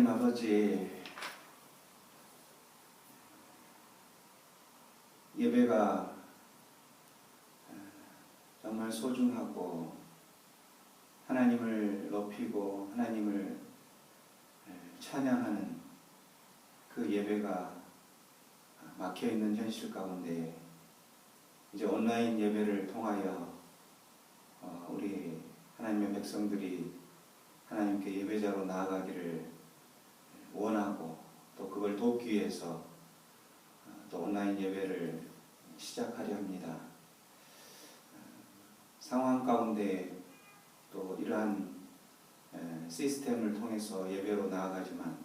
하나님 아버지, 예배가 정말 소중하고 하나님을 높이고 하나님을 찬양하는 그 예배가 막혀있는 현실 가운데 이제 온라인 예배를 통하여 우리 하나님의 백성들이 하나님께 예배자로 나아가기를 원하고 또 그걸 돕기 위해서 또 온라인 예배를 시작하려 합니다. 상황 가운데 또 이러한 시스템을 통해서 예배로 나아가지만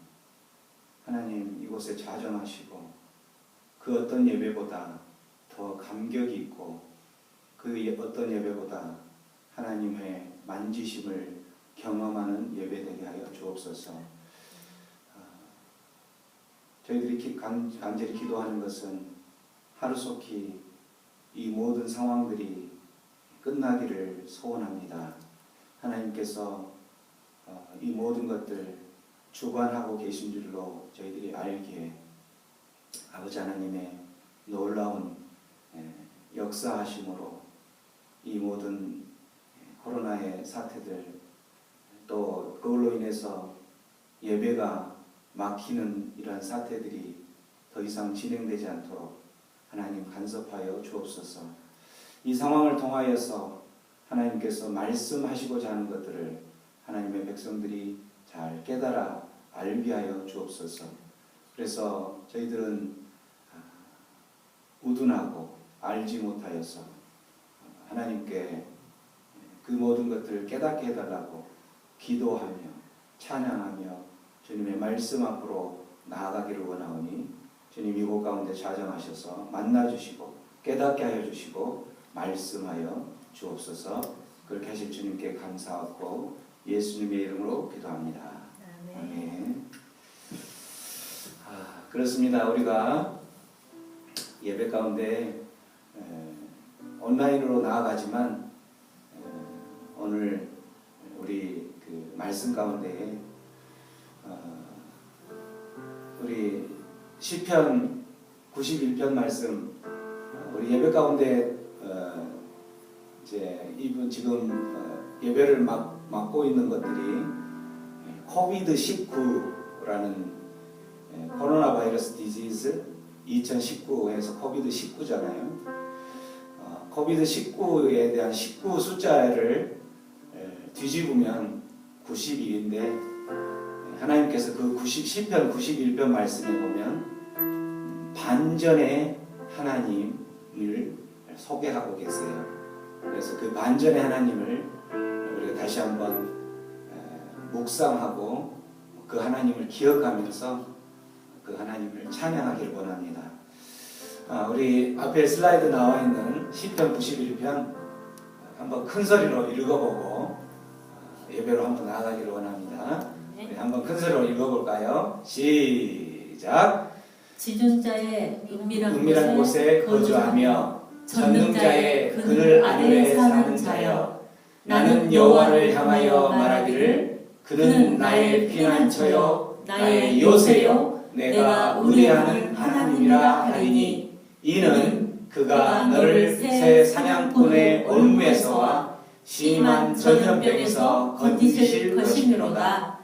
하나님 이곳에 좌정하시고 그 어떤 예배보다 더 감격이 있고 그 어떤 예배보다 하나님의 만지심을 경험하는 예배되게 하여 주옵소서. 저희들이 간절히 기도하는 것은 하루속히 이 모든 상황들이 끝나기를 소원합니다. 하나님께서 이 모든 것들 주관하고 계신 줄로 저희들이 알기에 아버지 하나님의 놀라운 역사하심으로 이 모든 코로나의 사태들 또 그걸로 인해서 예배가 막히는 이러한 사태들이 더 이상 진행되지 않도록 하나님 간섭하여 주옵소서. 이 상황을 통하여서 하나님께서 말씀하시고자 하는 것들을 하나님의 백성들이 잘 깨달아 알게 하여 주옵소서. 그래서 저희들은 우둔하고 알지 못하여서 하나님께 그 모든 것들을 깨닫게 해달라고 기도하며 찬양하며 주님의 말씀 앞으로 나아가기를 원하오니 주님 이곳 가운데 좌정하셔서 만나주시고 깨닫게 하여 주시고 말씀하여 주옵소서. 그렇게 하실 주님께 감사하고 예수님의 이름으로 기도합니다. 아멘. 그렇습니다. 우리가 예배 가운데 온라인으로 나아가지만 오늘 우리 그 말씀 가운데 우리 시편 91편 말씀 우리 예배 가운데 이제 이분 지금 예배를 맡고 있는 것들이 코비드 19라는 코로나 바이러스 디지즈 2019에서 코비드 19잖아요. 코비드 19에 대한 19 숫자를 뒤집으면 91인데 하나님께서 그 시편 91편 말씀에 보면 반전의 하나님을 소개하고 계세요. 그래서 그 반전의 하나님을 우리가 다시 한번 묵상하고 그 하나님을 기억하면서 그 하나님을 찬양하기를 원합니다. 우리 앞에 슬라이드 나와 있는 시편 91편 한번 큰 소리로 읽어보고 예배로 한번 나아가기를 원합니다. 우리 한번 큰 소리로 읽어볼까요? 시작. 지존자의 은밀한 곳에 거주하며 전능자의 그늘 아래에 사는 자여, 나는 여호와를 향하여 말하기를 그는 나의 피난처요 나의 요새요 내가 의뢰하는 하나님이라 하리니 이는 그가 너를 새 사냥꾼의 올무에서와 심한 전염병에서 건지실 것이미로다.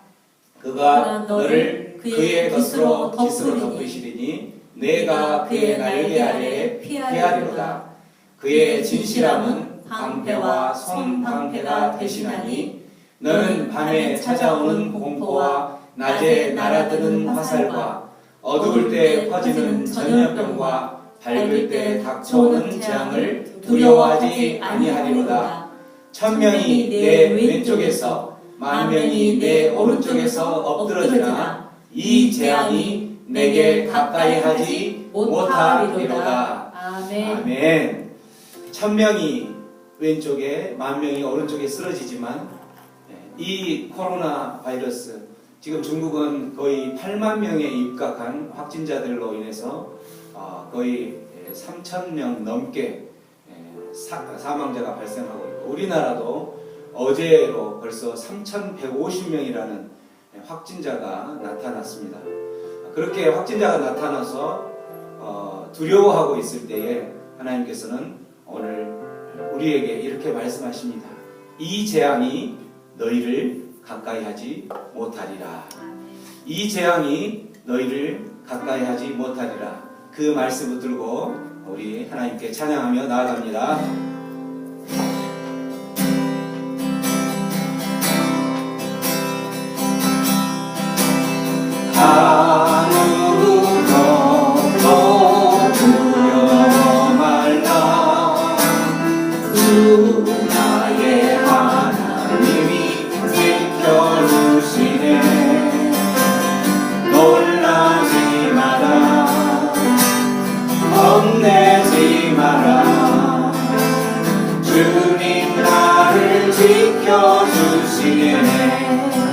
그가 너를 그의 덫으로 덮으시리니 내가 그의 날개 아래에 피하리로다. 그의 진실함은 방패와 손방패가 대신하니 너는 밤에 찾아오는 공포와 낮에 날아드는 화살과 어두울 때 퍼지는 전염병과 밝을 때 닥쳐오는 재앙을 두려워하지 아니하리로다. 천명이 내 왼쪽에서 만명이 내 오른쪽에서 엎드러지나 이 재앙이 내게 가까이 하지 못하리로다. 아멘. 아멘. 천명이 왼쪽에 만명이 오른쪽에 쓰러지지만 이 코로나 바이러스 지금 중국은 거의 8만 명에 입각한 확진자들로 인해서 거의 3,000명 넘게 사망자가 발생하고 있고 우리나라도 어제로 벌써 3,150명이라는 확진자가 나타났습니다. 그렇게 확진자가 나타나서 두려워하고 있을 때에 하나님께서는 오늘 우리에게 이렇게 말씀하십니다. 이 재앙이 너희를 가까이 하지 못하리라. 이 재앙이 너희를 가까이 하지 못하리라. 그 말씀을 들고 우리 하나님께 찬양하며 나아갑니다. 아무것도 두려워 말라. 주 나의 하나님이 지켜주시네. 놀라지 마라. 겁내지 마라. 주님 나를 지켜주시네.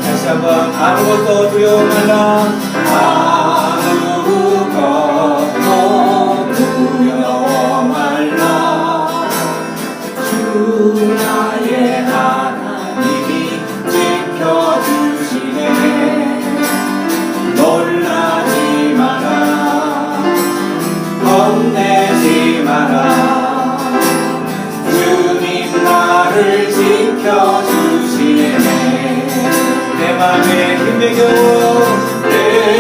다시 한번 아무것도 두려워 말라. 아무것도 두려워 말라. 주 나의 하나님이 지켜주시네. 놀라지 마라. 겁내지 마라. 주님 나를 지켜주시네. 내 맘에 힘매겨 내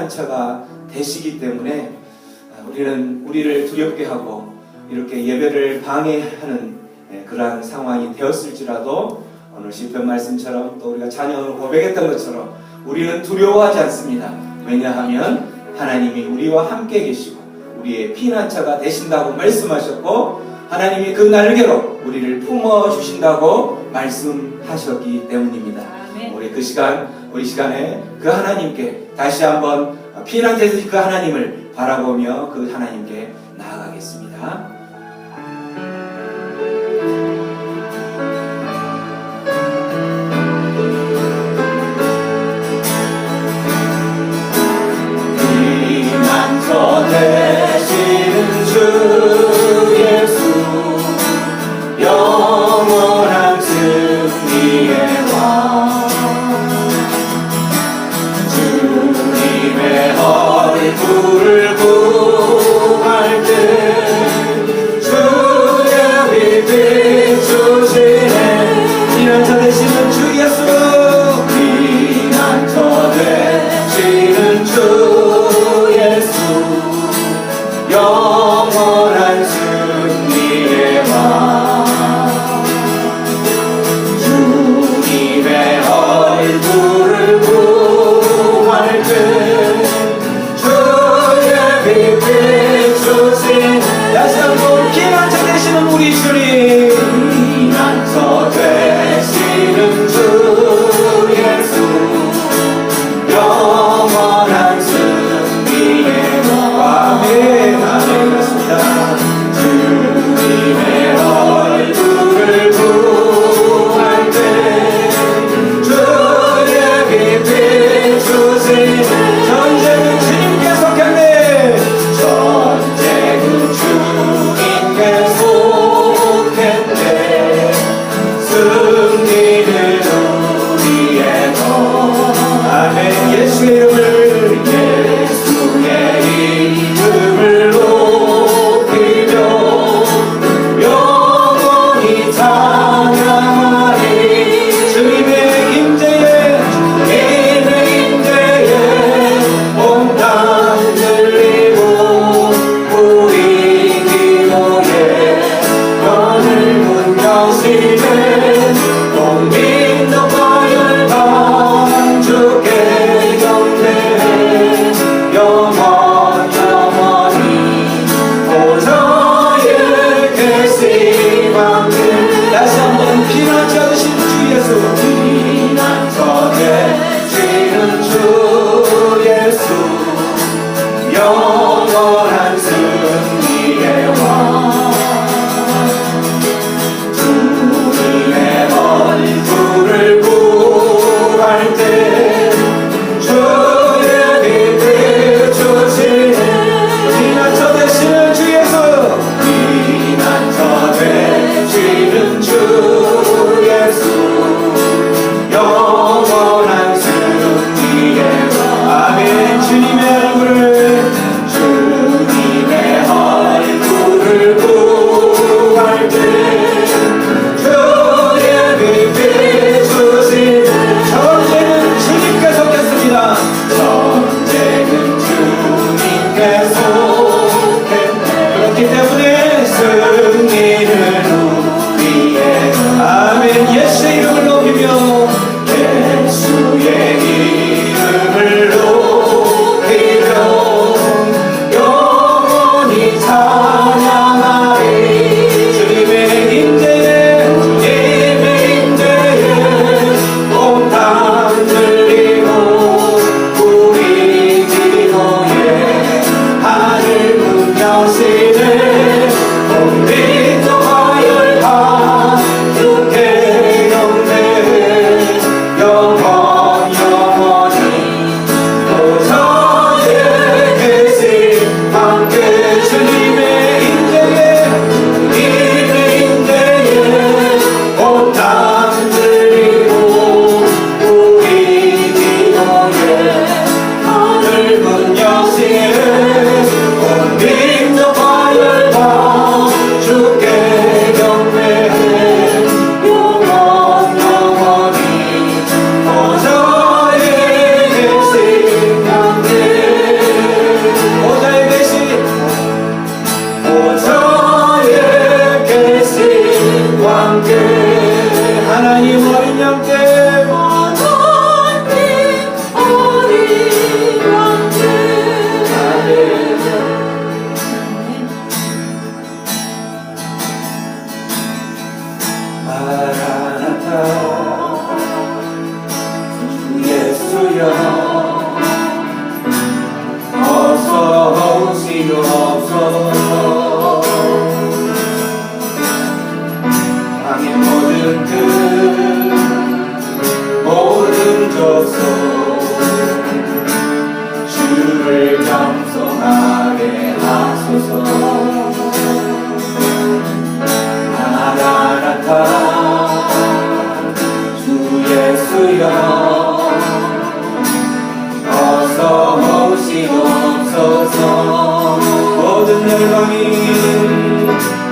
피난처가 되시기 때문에 우리는 우리를 두렵게 하고 이렇게 예배를 방해하는 그러한 상황이 되었을지라도 오늘 시편 말씀처럼 또 우리가 자녀로 고백했던 것처럼 우리는 두려워하지 않습니다. 왜냐하면 하나님이 우리와 함께 계시고 우리의 피난처가 되신다고 말씀하셨고 하나님이 그 날개로 우리를 품어주신다고 말씀하셨기 때문입니다. 아멘. 우리 시간에 그 하나님께 다시 한번 피난처에서 그 하나님을 바라보며 그 하나님께 나아가겠습니다. 피난처 되시는 주 예수 영원한 승리의 왕 주님의 얼굴을 구할 때 주님이 비추시네 피난처 되시는 주 예수 피난처 되시는 주 예수 영원한 승리의 왕 주님의 얼굴을 구할 때 주의 빛 비추신 다시 한번 피난처 되시는 우리 주님 피난처 되시는 주 예수 영원한 승리의 왕 아멘 아멘 그렇습니다. 주님의 얼굴을 구할 때 주의 빛 비추신 전쟁은 주님께 속했네 전쟁은 주님께 속했네 승리를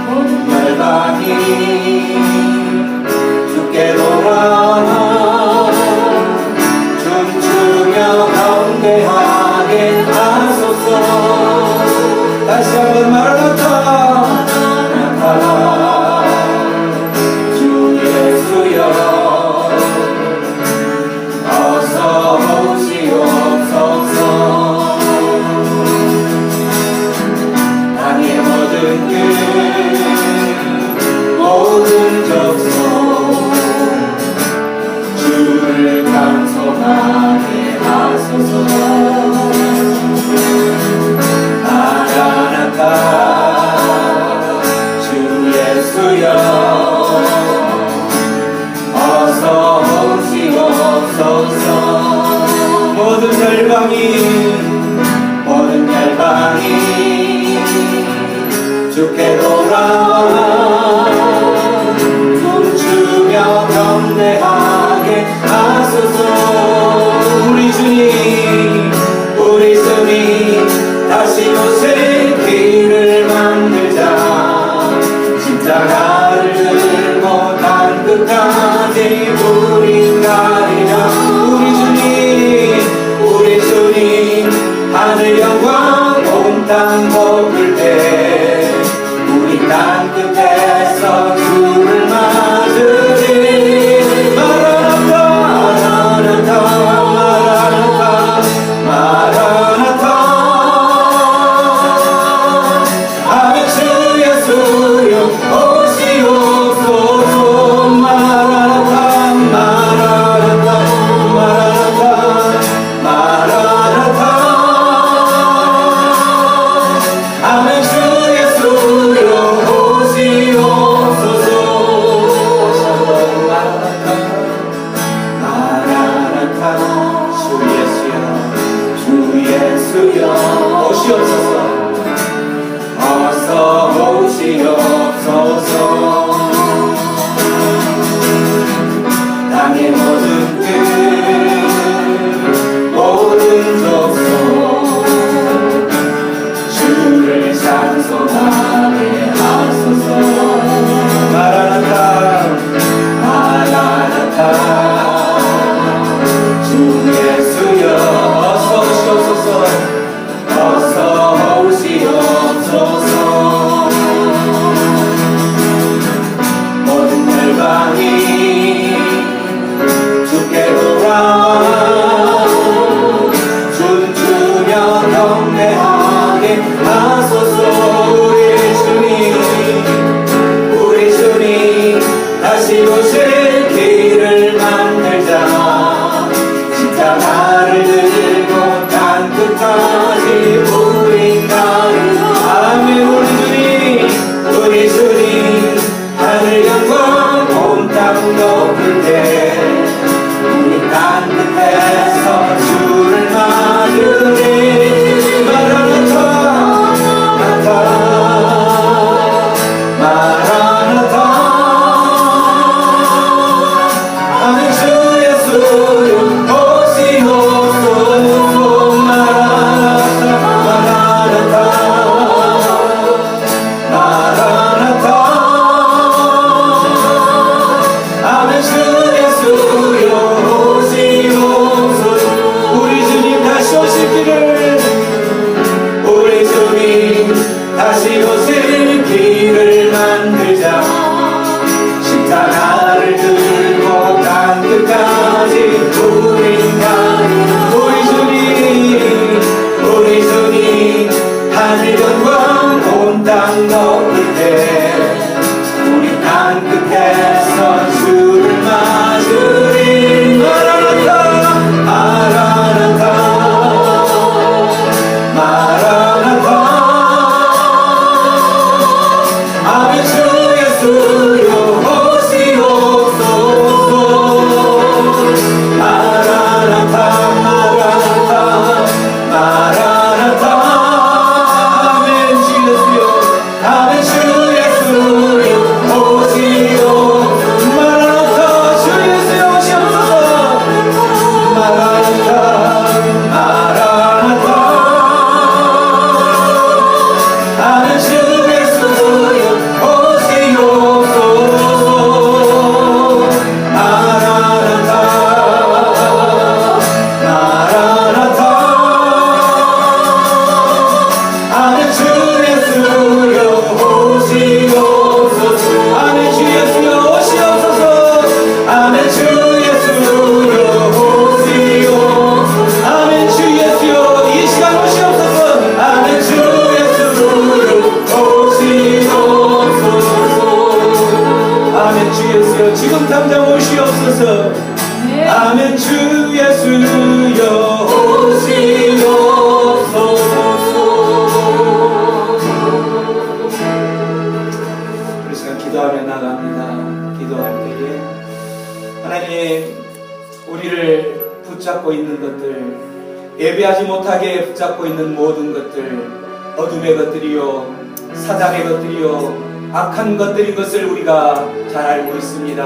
모든 열방이 주께 돌아 춤추며 경배하게 하소서. 다시 한번 마라나타 주 예수여 어서 오시옵소서. 땅의 모든 끝 모든 족속 주를 강송하게 하소서. 마라나타 주 예수여 어서 오시옵소서. 모든 열방이 주께 돌아와 춤추며 경배하게 하소서. 우리 주님 다시 오실 길을 만들자. 십자가를 들고 땅 끝까지 우린 가리라. 우리 주님 하늘 영광 온 땅 덮을 때 우리 땅 끝에서 주를 맞으리. 마라나타 아멘. 주 예수여 오시옵소서. 마라나타 아멘. 주 예수여 오시옵소서. 마라나타 주 예수여 오시옵소서. 어서 오시옵소서. 땅의 모든 끝 모든 족속 주를 찬송하게 하소서. 마라나타 주 예수여 어서 오시옵소서. 어서 오시옵소서. 모든 열방이 주께 돌아와 춤추며 경배하게 하소서. 우리 주님 다시 오실 길을 만들자. 십자가를 들고 땅 끝까지 우린 가리라. 아멘. 우리 주님 하늘 영광 온 땅 덮을 때 우리 땅 끝에서 주를 맞으리. 마라나타 아멘. 주 예수여 오시옵소서. 마라나타 아멘. 주 예수여 오시옵소서. 우리 주님 다시 오실 길을 만들자. 십자가를 들고 땅 끝까지 우린 가리라. 우리 주님 하늘 영광 온 땅 덮을 때 우리 땅 끝에서 주를 맞으리. 마라나타 아멘. 주 예수여 오시옵소서. 마라나타 아멘. 주 예수여 아멘. 붙잡고 있는 것들, 예배하지 못하게 붙잡고 있는 모든 것들, 어둠의 것들이요, 사단의 것들이요, 악한 것들인 것을 우리가 잘 알고 있습니다.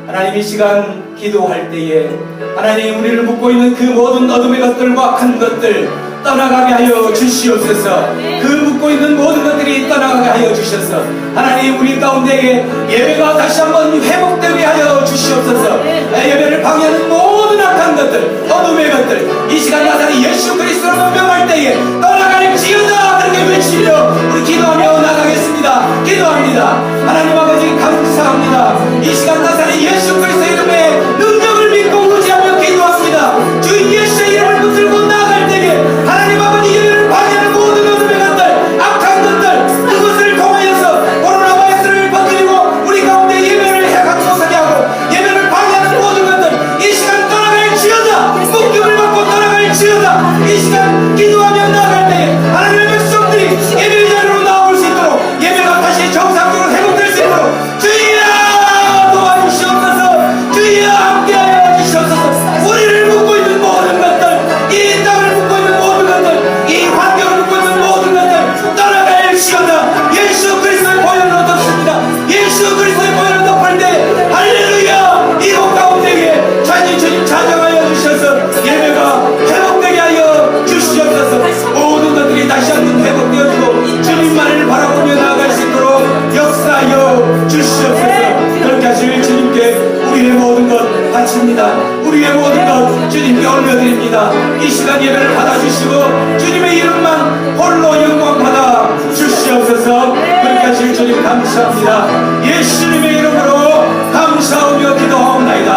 하나님, 이 시간 기도할 때에 하나님, 우리를 묶고 있는 그 모든 어둠의 것들과 악한 것들 떠나가게 하여 주시옵소서. 그 묶고 있는 모든 것들이 떠나가게 하여 주셔서 하나님, 우리 가운데에 예배가 다시 한번 회복되게 하여 주시옵소서. 예배를 방해하는 모든 악한 것들, 어둠의 것들, 이 시간 나사렛 예수 그리스도로 명할 때에 떠나갈지어다, 그렇게 외치며 우리 기도하며 나가겠습니다. 기도합니다. 하나님 아버지, 감사합니다. 이 시간 나사렛 예수 그리스도의 이름에 능력을 믿고 의지하며 기도합니다. 주 예수의 이름을 붙들고 나아갈 때에 하나님 아버지, 예배를 방해하는 모든 어둠의 것들, 악한 것들, 그것을 통하여서 코로나 바이러스를 퍼뜨리고 우리 가운데 예배를 해가지 못하게 하고 예배를 방해하는 모든 것들 이 시간 떠나갈지어다. 목숨을 받고 떠나갈지어다. 이 시간 기도하며 나아갈 때에 하나님의 백성들이 예배 자리로 나올 수 있도록, 예배가 다시 정상적으로 회복될 수 있도록 주여 도와주시옵소서. 주여 함께하여 주시옵소서. 우리를 묶고 있는 모든 것들, 이 땅을 묶고 있는 모든 것들, 이 환경을 묶고 있는 모든 것들 떠나갈지어다. 예수 그리스도의 보혈을 얻었습니다. 예수 그리스도의 보혈을 덮을 때 할렐루야, 이곳 가운데에 자니 주님 자정하여 주셔서 예배가 회복되게 하여 주시옵소서. 모든 것들이 다시 한번 회복되어지고 주님만을 바라보며 나아갈 수 있도록 역사하여 주시옵소서. 그렇게 하실 주님께 우리의 모든 것 바칩니다. 우리의 모든 것 주님께 올려드립니다. 이 시간 예배를 받아주시고 주님의 이름만 홀로 영광 받아 주시옵소서. 그렇게 하실 주님 감사합니다. 예수님의 이름으로 감사하며 기도하옵나이다.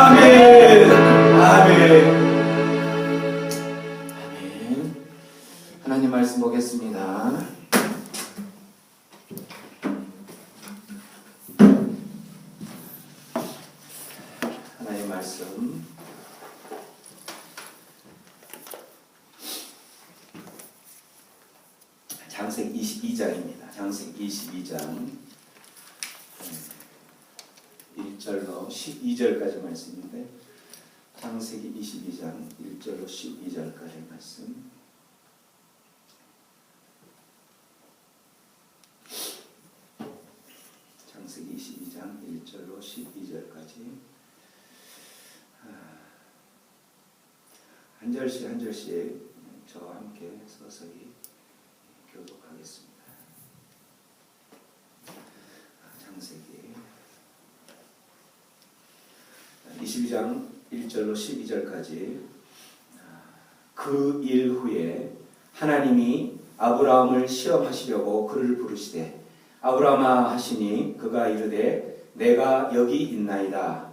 아멘. 아멘. 아멘. 하나님 말씀 보겠습니다. 하나님 말씀 장세기 22장입니다. 장세기 22장 1절로 12절까지 말씀인데, 장세기 22장 1절로 12절까지 말씀. 장세기 22장 1절로 12절까지 한 절씩 한 절씩 저와 함께 서서히 교독하겠습니다. 장세기 22장 1절로 12절까지. 그 일 후에 하나님이 아브라함을 시험하시려고 그를 부르시되 아브라함아 하시니 그가 이르되 내가 여기 있나이다.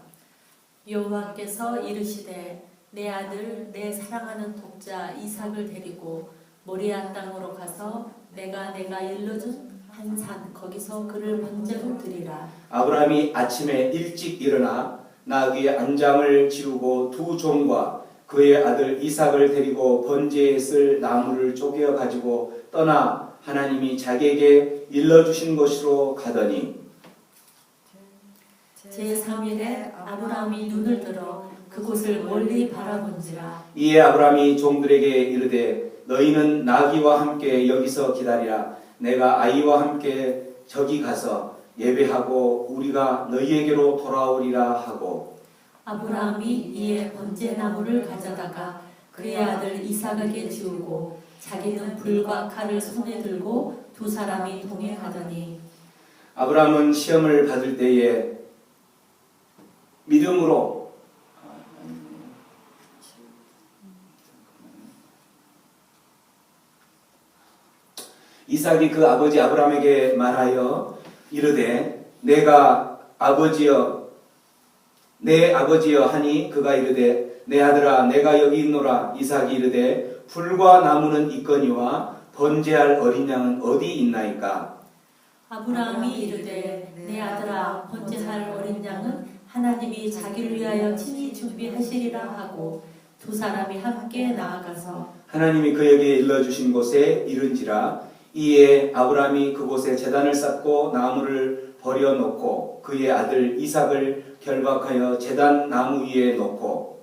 여호와께서 이르시되 내 아들 내 사랑하는 독자 이삭을 데리고 모리아 땅으로 가서 내가 일러준 한 산 거기서 그를 번제로 드리라. 아브라함이 아침에 일찍 일어나 나귀의 안장을 지우고 두 종과 그의 아들 이삭을 데리고 번제에 쓸 나무를 쪼개어 가지고 떠나 하나님이 자기에게 일러주신 곳으로 가더니 제3일에 아브라함이 눈을 들어 그곳을 멀리 바라본지라. 이에 아브라함이 종들에게 이르되 너희는 나귀와 함께 여기서 기다리라. 내가 아이와 함께 저기 가서 예배하고 우리가 너희에게로 돌아오리라 하고. 아브라함이 이에 번제나무를 가져다가 그의 아들 이삭에게 지우고 자기는 불과 칼을 손에 들고 두 사람이 동행하더니. 아브라함은 시험을 받을 때에 믿음으로 이삭이 그 아버지 아브라함에게 말하여 이르되 내가 아버지여 내 아버지여 하니 그가 이르되 내 아들아 내가 여기 있노라. 이삭이 이르되 불과 나무는 있거니와 번제할 어린 양은 어디 있나이까. 아브라함이 이르되 내 아들아 번제할 어린 양은 하나님이 자기를 위하여 친히 준비하시리라 하고 두 사람이 함께 나아가서 하나님이 그에게 일러주신 곳에 이른지라. 이에 아브라함이 그곳에 제단을 쌓고 나무를 버려놓고 그의 아들 이삭을 결박하여 제단 나무 위에 놓고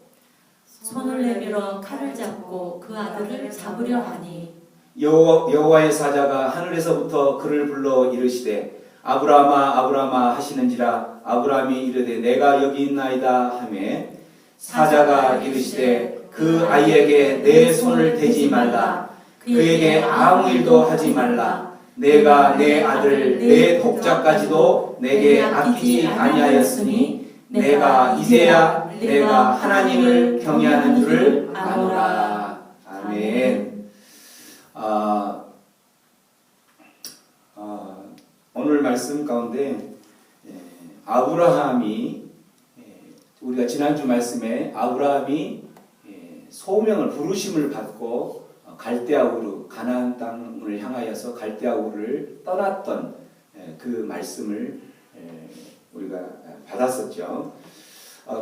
손을 내밀어 칼을 잡고 그 아들을 잡으려 하니 여호와의 사자가 하늘에서부터 그를 불러 이르시되 아브라함아 아브라함아 하시는지라 아브라함이 이르되 내가 여기 있나이다 하매 사자가 이르시되 그 아이에게 내 손을 대지 말라 그에게 아무 일도 하지 말라 내가 내 아들 내 독자까지도 내게 아끼지 아니하였으니 내가 이제야 내가 하나님을 경외하는 줄을 아노라. 아멘. 오늘 말씀 가운데 아브라함이 우리가 지난주 말씀에 아브라함이 소명을 부르심을 받고 갈대아 우르 가나안 땅을 향하여서 갈대아 우르를 떠났던 그 말씀을 우리가 받았었죠.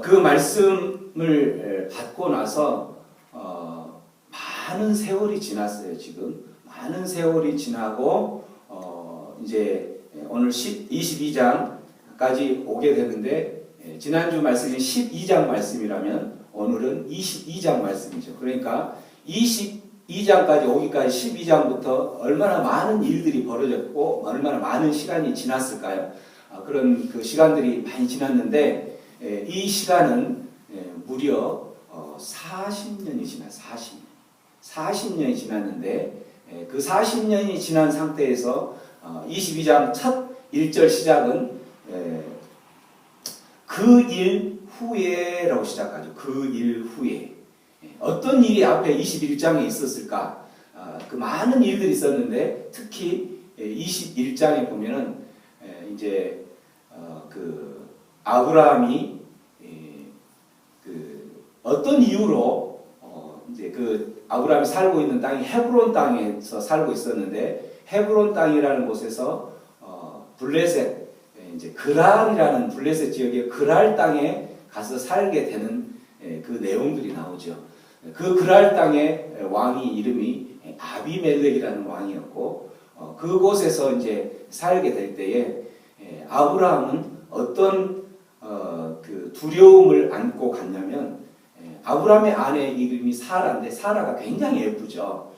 그 말씀을 받고 나서 많은 세월이 지났어요. 지금 많은 세월이 지나고 이제 오늘 22장까지 오게 되는데 지난주 말씀이 12장 말씀이라면 오늘은 22장 말씀이죠. 그러니까 22장까지 오기까지 12장부터 얼마나 많은 일들이 벌어졌고 얼마나 많은 시간이 지났을까요? 그런 그 시간들이 많이 지났는데 이 시간은 무려 40년이 지난 40년이 지났는데 그 40년이 지난 상태에서 22장 첫 1절 시작은 그 일 후에라고 시작하죠. 그 일 후에 어떤 일이 앞에 21장에 있었을까? 그 많은 일들이 있었는데 특히 21장에 보면은 이제 그 아브라함이 그 어떤 이유로 이제 그 아브라함이 살고 있는 땅이 헤브론 땅에서 살고 있었는데 헤브론 땅이라는 곳에서 블레셋 이제 그랄이라는 블레셋 지역의 그랄 땅에 가서 살게 되는 그 내용들이 나오죠. 그 그랄 땅의 왕이 이름이 아비멜렉이라는 왕이었고 그곳에서 이제 살게 될 때에 아브라함은 어떤 그 두려움을 안고 갔냐면 아브라함의 아내 이름이 사라인데 사라가 굉장히 예쁘죠.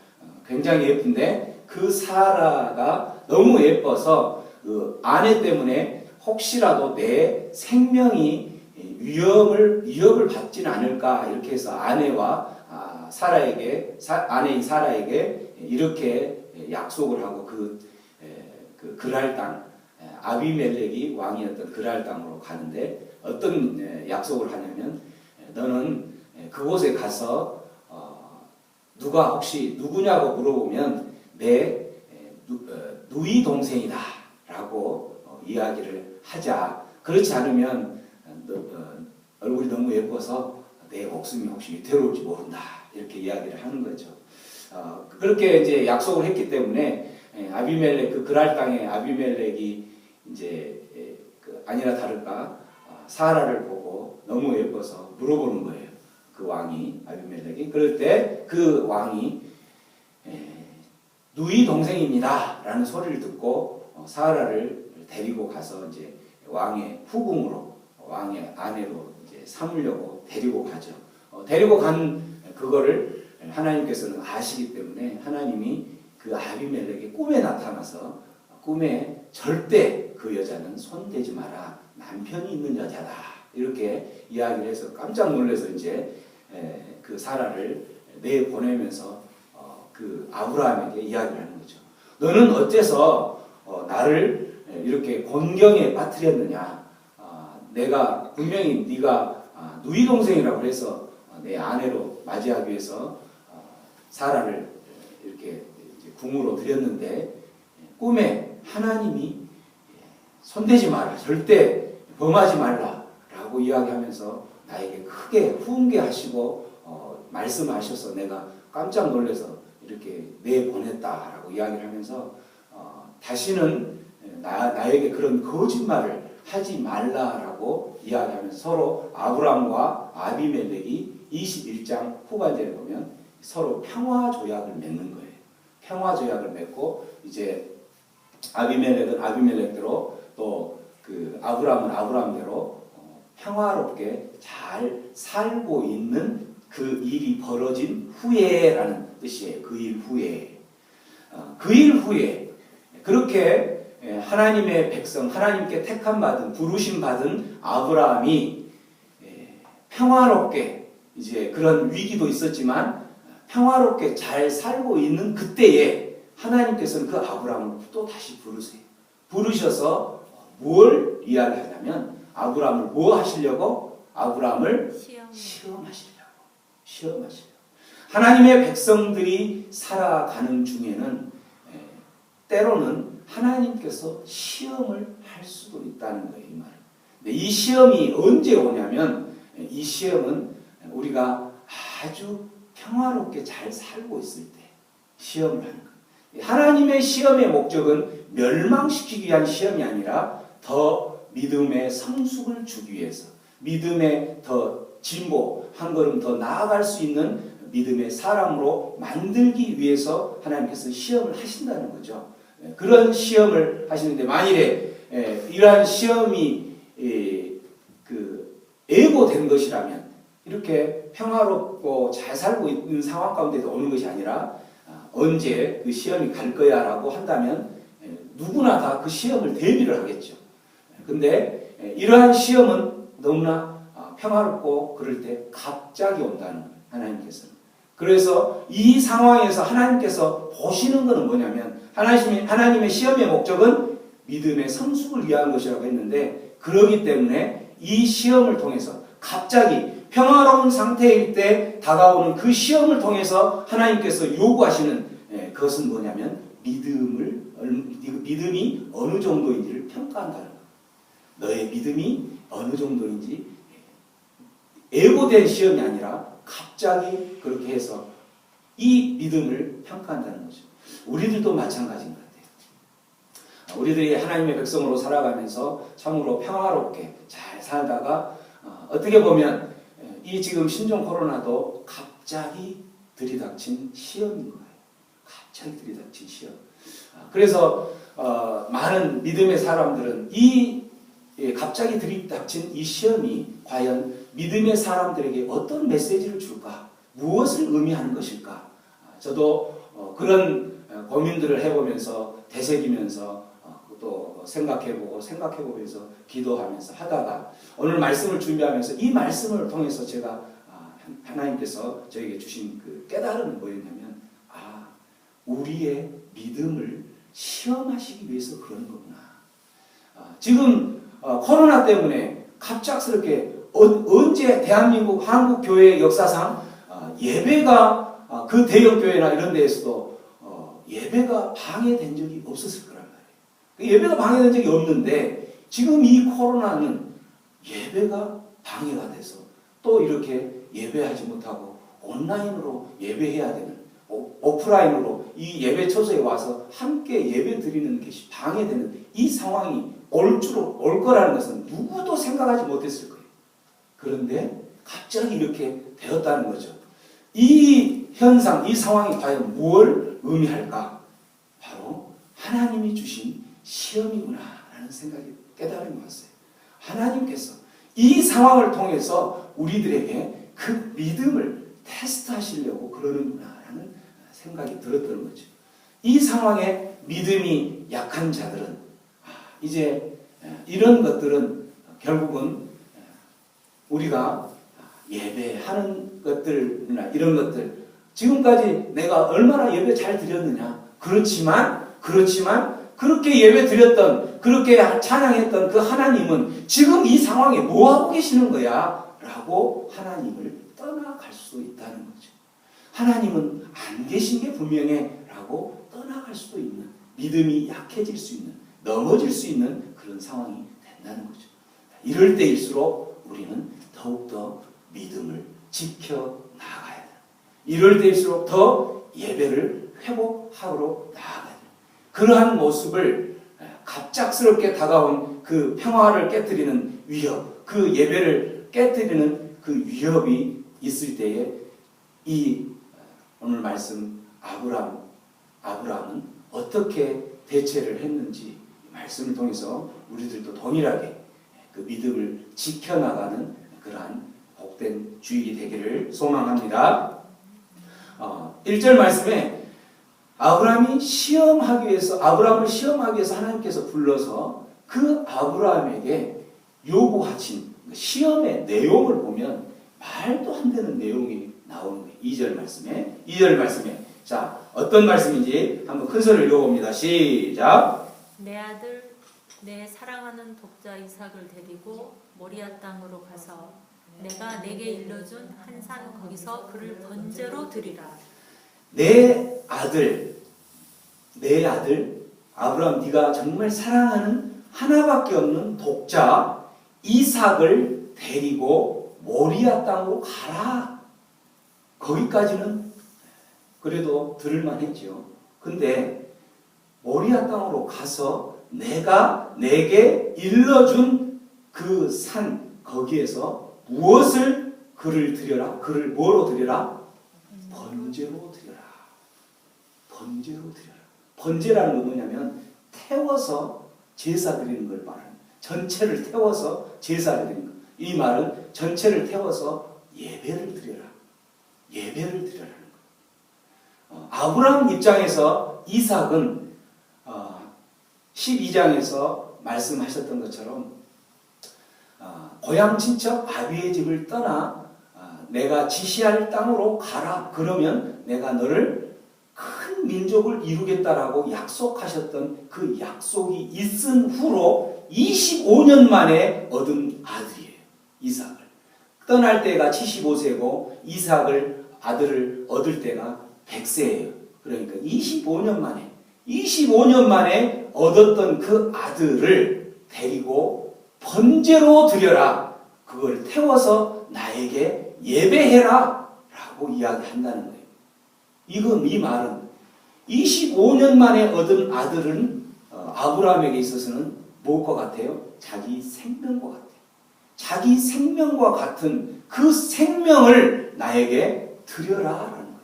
굉장히 예쁜데 그 사라가 너무 예뻐서 그 아내 때문에 혹시라도 내 생명이 위협을 받지는 않을까 이렇게 해서 아내와 아내인 사라에게 이렇게 약속을 하고 그 그랄 땅 아비멜렉이 왕이었던 그랄 땅으로 가는데 어떤 약속을 하냐면 너는 그곳에 가서 누가 혹시 누구냐고 물어보면 내 누이 동생이다라고 이야기를 하자. 그렇지 않으면 얼굴이 너무 예뻐서 내 목숨이 혹시 위태로울지 모른다. 이렇게 이야기를 하는 거죠. 그렇게 이제 약속을 했기 때문에 아비멜렉 그 그랄 땅에 아비멜렉이 이제 아니나 다를까 사라를 보고 너무 예뻐서 물어보는 거예요. 그 왕이 아비멜렉이 그럴 때 그 왕이 누이 동생입니다라는 소리를 듣고 사라를 데리고 가서 이제 왕의 후궁으로 왕의 아내로 이제 삼으려고 데리고 가죠. 데리고 간 그거를 하나님께서는 아시기 때문에 하나님이 그 아비멜렉의 꿈에 나타나서 꿈에 절대 그 여자는 손대지 마라. 남편이 있는 여자다. 이렇게 이야기를 해서 깜짝 놀라서 이제 그 사라를 내보내면서 그 아브라함에게 이야기를 하는 거죠. 너는 어째서 나를 이렇게 곤경에 빠뜨렸느냐? 내가 분명히 네가 누이 동생이라고 해서 내 아내로 맞이하기 위해서 사라를 이렇게 궁으로 들였는데 꿈에 하나님이 손대지 마라, 절대 범하지 말라라고 이야기하면서 나에게 크게 훈계하시고 말씀하셔서 내가 깜짝 놀라서 이렇게 내보냈다라고 이야기를 하면서 다시는 나에게 그런 거짓말을 하지 말라라고 이야기하면서 서로 아브람과 아비멜렉이 21장 후반절에 보면 서로 평화 조약을 맺는 거예요. 평화 조약을 맺고 이제 아비멜렉은 아비멜렉대로 또 그 아브람은 아브람대로 평화롭게 잘 살고 있는 그 일이 벌어진 후에라는 뜻이에요. 그 일 후에. 그 일 후에 그렇게 하나님의 백성, 하나님께 택함 받은, 부르심 받은 아브라함이 평화롭게, 이제 그런 위기도 있었지만 평화롭게 잘 살고 있는 그때에 하나님께서는 그 아브라함을 또 다시 부르세요. 부르셔서 뭘 이야기하냐면 아브라함을 뭐 하시려고? 아브라함을 시험하시려고. 하나님의 백성들이 살아가는 중에는 때로는 하나님께서 시험을 할 수도 있다는 거예요. 이 말은. 근데 이 시험이 언제 오냐면 이 시험은 우리가 아주 평화롭게 잘 살고 있을 때 시험을 하는 거예요. 하나님의 시험의 목적은 멸망시키기 위한 시험이 아니라 더 믿음의 성숙을 주기 위해서, 믿음의 더 진보, 한 걸음 더 나아갈 수 있는 믿음의 사람으로 만들기 위해서 하나님께서 시험을 하신다는 거죠. 그런 시험을 하시는데 만일에 이러한 시험이 예고된 것이라면 이렇게 평화롭고 잘 살고 있는 상황 가운데서 오는 것이 아니라 언제 그 시험이 갈 거야 라고 한다면 누구나 다 그 시험을 대비를 하겠죠. 근데 이러한 시험은 너무나 평화롭고 그럴 때 갑자기 온다는 거예요. 하나님께서는. 그래서 이 상황에서 하나님께서 보시는 것은 뭐냐면 하나님의 시험의 목적은 믿음의 성숙을 위한 것이라고 했는데 그러기 때문에 이 시험을 통해서 갑자기 평화로운 상태일 때 다가오는 그 시험을 통해서 하나님께서 요구하시는 그것은 뭐냐면 믿음이 어느 정도인지를 평가한다는 거예요. 너의 믿음이 어느 정도인지 예고된 시험이 아니라 갑자기 그렇게 해서 이 믿음을 평가한다는 거죠. 우리들도 마찬가지인 것 같아요. 우리들이 하나님의 백성으로 살아가면서 참으로 평화롭게 잘 살다가 어떻게 보면 이 지금 신종 코로나도 갑자기 들이닥친 시험인 거예요. 갑자기 들이닥친 시험. 그래서 많은 믿음의 사람들은 갑자기 들이닥친 이 시험이 과연 믿음의 사람들에게 어떤 메시지를 줄까? 무엇을 의미하는 것일까? 저도 그런 고민들을 해보면서 되새기면서 또 생각해보면서 기도하면서 하다가 오늘 말씀을 준비하면서 이 말씀을 통해서 제가 하나님께서 저에게 주신 그 깨달음은 뭐였냐면 우리의 믿음을 시험하시기 위해서 그러는 거구나. 지금 코로나 때문에 갑작스럽게 언제 대한민국 한국 교회 역사상 예배가 그 대형 교회나 이런 데에서도 예배가 방해된 적이 없었을 거란 말이에요. 예배가 방해된 적이 없는데 지금 이 코로나는 예배가 방해가 돼서 또 이렇게 예배하지 못하고 온라인으로 예배해야 되는, 오프라인으로 이 예배 처소에 와서 함께 예배 드리는 것이 방해되는 이 상황이 올 거라는 것은 누구도 생각하지 못했을 거예요. 그런데 갑자기 이렇게 되었다는 거죠. 이 현상, 이 상황이 과연 무엇을 의미할까? 바로 하나님이 주신 시험이구나 라는 생각이 깨달음이 왔어요. 하나님께서 이 상황을 통해서 우리들에게 그 믿음을 테스트하시려고 그러는구나 라는 생각이 들었던 거죠. 이 상황에 믿음이 약한 자들은 이제 이런 것들은 결국은 우리가 예배하는 것들이나 이런 것들, 지금까지 내가 얼마나 예배 잘 드렸느냐. 그렇지만 그렇게 예배 드렸던, 그렇게 찬양했던 그 하나님은 지금 이 상황에 뭐 하고 계시는 거야? 라고 하나님을 떠나갈 수 있다는 거죠. 하나님은 안 계신 게 분명해 라고 떠나갈 수도 있는, 믿음이 약해질 수 있는, 넘어질 수 있는 그런 상황이 된다는 거죠. 이럴 때일수록 우리는 더욱더 믿음을 지켜나가야 돼요. 이럴 때일수록 더 예배를 회복하러 나아가야 돼요. 그러한 모습을 갑작스럽게 다가온 그 평화를 깨뜨리는 위협, 그 예배를 깨뜨리는 그 위협이 있을 때에 이 오늘 말씀 아브라함은 어떻게 대처를 했는지 말씀을 통해서 우리들도 동일하게 그 믿음을 지켜나가는 그러한 복된 주일이 되기를 소망합니다. 1절 말씀에 아브라함을 시험하기 위해서 하나님께서 불러서 그 아브라함에게 요구하신 시험의 내용을 보면 말도 안 되는 내용이 나오는 거예요. 2절 말씀에 자, 어떤 말씀인지 한번 큰 소리를 읽어봅니다. 시작. 내 아들 내 사랑하는 독자 이삭을 데리고 모리아 땅으로 가서 내가 내게 일러준 한 산 거기서 그를 번제로 드리라. 내 아들 아브라함, 네가 정말 사랑하는 하나밖에 없는 독자 이삭을 데리고 모리아 땅으로 가라. 거기까지는 그래도 들을만 했죠. 근데 모리아 땅으로 가서 내가 내게 일러준 그 산 거기에서 무엇을 그를 드려라. 그를 뭐로 드려라? 번제로 드려라. 번제라는 건 뭐냐면 태워서 제사 드리는 걸 말하는, 전체를 태워서 제사 드리는 것. 이 말은 전체를 태워서 예배를 드려라는 거. 아브라함 입장에서 이삭은 12장에서 말씀하셨던 것처럼 고향 친척 아비의 집을 떠나 내가 지시할 땅으로 가라. 그러면 내가 너를 큰 민족을 이루겠다라고 약속하셨던 그 약속이 있은 후로 25년 만에 얻은 아들이에요. 이삭을. 떠날 때가 75세고 이삭을 아들을 얻을 때가 100세예요. 그러니까 25년 만에 얻었던 그 아들을 데리고 번제로 드려라. 그걸 태워서 나에게 예배해라. 라고 이야기한다는 거예요. 이 말은 25년 만에 얻은 아들은 아브라함에게 있어서는 무엇과 같아요? 자기 생명과 같아요. 자기 생명과 같은 그 생명을 나에게 드려라라는 거예요.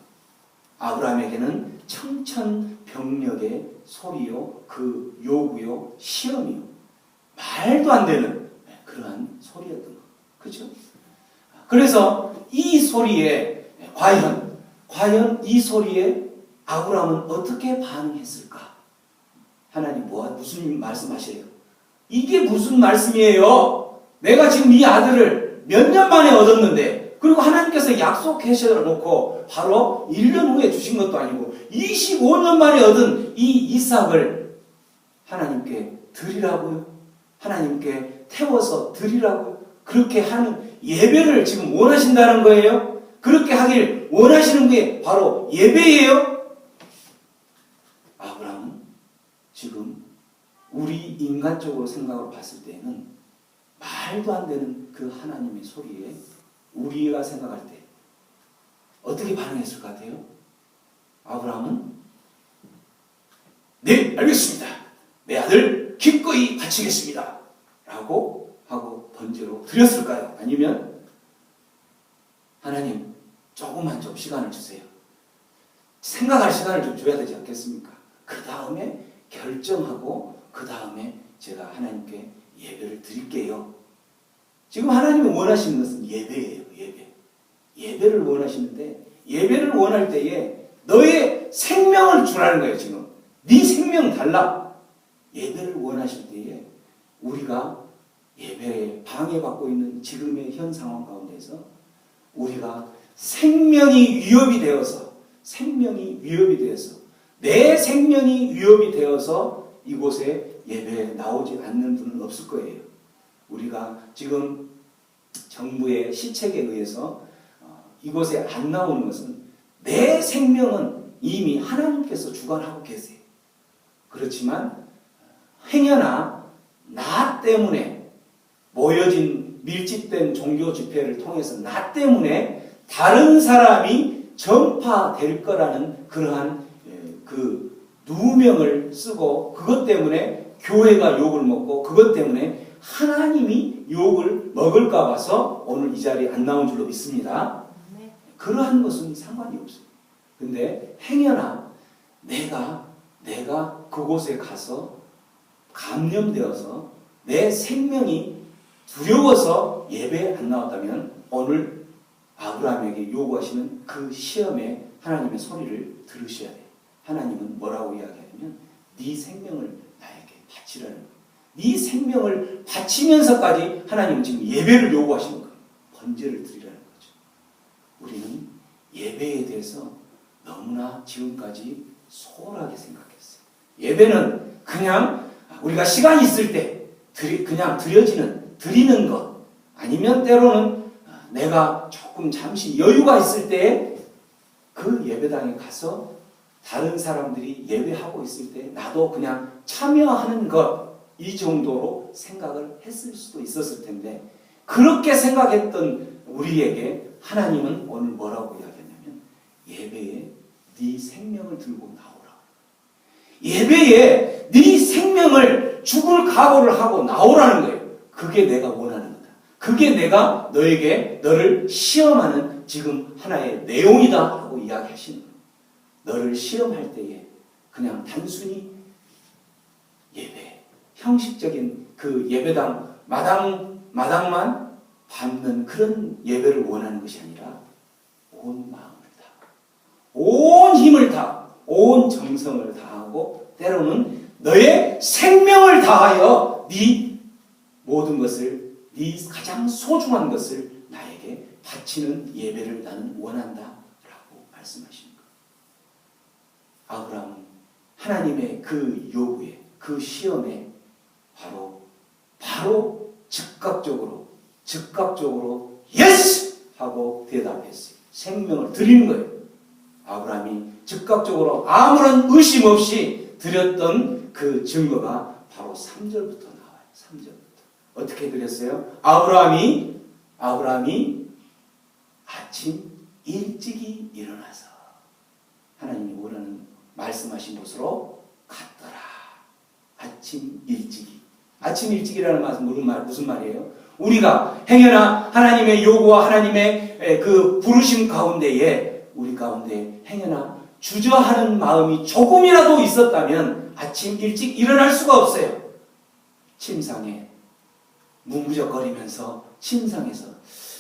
아브라함에게는 청천벽력의 소리요, 그 요구요, 시험이요, 말도 안 되는 그러한 소리였던 거, 그렇죠? 그래서 이 소리에 과연 이 소리에 아브라함은 어떻게 반응했을까? 하나님 무슨 말씀하세요? 이게 무슨 말씀이에요? 내가 지금 이 아들을 몇 년 만에 얻었는데, 그리고 하나님께서 약속하셔 놓고 바로 1년 후에 주신 것도 아니고 25년 만에 얻은 이 이삭을 하나님께 드리라고요? 하나님께 태워서 드리라고요? 그렇게 하는 예배를 지금 원하신다는 거예요? 그렇게 하길 원하시는 게 바로 예배예요? 아브라함은 지금 우리 인간적으로 생각을 봤을 때는 말도 안 되는 그 하나님의 소리에 우리가 생각할 때 어떻게 반응했을 것 같아요? 아브라함은 네, 알겠습니다. 내 아들 기꺼이 바치겠습니다. 라고 하고 번제로 드렸을까요? 아니면 하나님 조금만 좀 시간을 주세요. 생각할 시간을 좀 줘야 되지 않겠습니까? 그 다음에 결정하고 그 다음에 제가 하나님께 예배를 드릴게요. 지금 하나님이 원하시는 것은 예배예요. 예배를 원하시는데 예배를 원할 때에 너의 생명을 주라는 거예요. 지금 네 생명 달라. 예배를 원하실 때에 우리가 예배에 방해받고 있는 지금의 현 상황 가운데서 우리가 생명이 위협이 되어서 내 생명이 위협이 되어서 이곳에 예배에 나오지 않는 분은 없을 거예요. 우리가 지금 정부의 시책에 의해서 이곳에 안 나오는 것은 내 생명은 이미 하나님께서 주관하고 계세요. 그렇지만 행여나 나 때문에 모여진 밀집된 종교 집회를 통해서 나 때문에 다른 사람이 전파될 거라는 그러한 그 누명을 쓰고 그것 때문에 교회가 욕을 먹고 그것 때문에 하나님이 욕을 먹을까 봐서 오늘 이 자리에 안 나온 줄로 믿습니다. 그러한 것은 상관이 없어요. 근데 행여나 내가 그곳에 가서 감염되어서 내 생명이 두려워서 예배에 안 나왔다면 오늘 아브라함에게 요구하시는 그 시험에 하나님의 소리를 들으셔야 돼요. 하나님은 뭐라고 이야기하냐면 네 생명을 나에게 바치라는 거예요. 네 생명을 바치면서까지 하나님은 지금 예배를 요구하시는 거예요. 번제를 드리라는 거죠. 우리는 예배에 대해서 너무나 지금까지 소홀하게 생각했어요. 예배는 그냥 우리가 시간이 있을 때 그냥 드리는 것, 아니면 때로는 내가 조금 잠시 여유가 있을 때 그 예배당에 가서 다른 사람들이 예배하고 있을 때 나도 그냥 참여하는 것, 이 정도로 생각을 했을 수도 있었을 텐데, 그렇게 생각했던 우리에게 하나님은 오늘 뭐라고 이야기하냐면 예배에 네 생명을 들고 나오라. 예배에 네 생명을 죽을 각오를 하고 나오라는 거예요. 그게 내가 원하는 거다. 그게 내가 너를 시험하는 지금 하나의 내용이다 하고 이야기하시는 거예요. 너를 시험할 때에 그냥 단순히 예배, 형식적인 그 예배당 마당만 받는 그런 예배를 원하는 것이 아니라 온 마음을 다, 온 힘을 다, 온 정성을 다하고 때로는 너의 생명을 다하여 네 모든 것을, 네 가장 소중한 것을 나에게 바치는 예배를 나는 원한다 라고 말씀하신 거예요. 아브라함은 하나님의 그 요구에, 그 시험에 바로 즉각적으로 예스! 하고 대답했어요. 생명을 드리는 거예요. 아브라함이 즉각적으로 아무런 의심 없이 드렸던 그 증거가 바로 3절부터 나와요. 3절부터. 어떻게 드렸어요? 아브라함이 아침 일찍이 일어나서 하나님이 원하는 말씀하신 곳으로 갔더라. 아침 일찍이라는 말은 무슨 말이에요? 우리가 행여나 하나님의 요구와 하나님의 그 부르심 가운데에 우리 가운데 행여나 주저하는 마음이 조금이라도 있었다면 아침 일찍 일어날 수가 없어요. 침상에 뭉구적거리면서 침상에서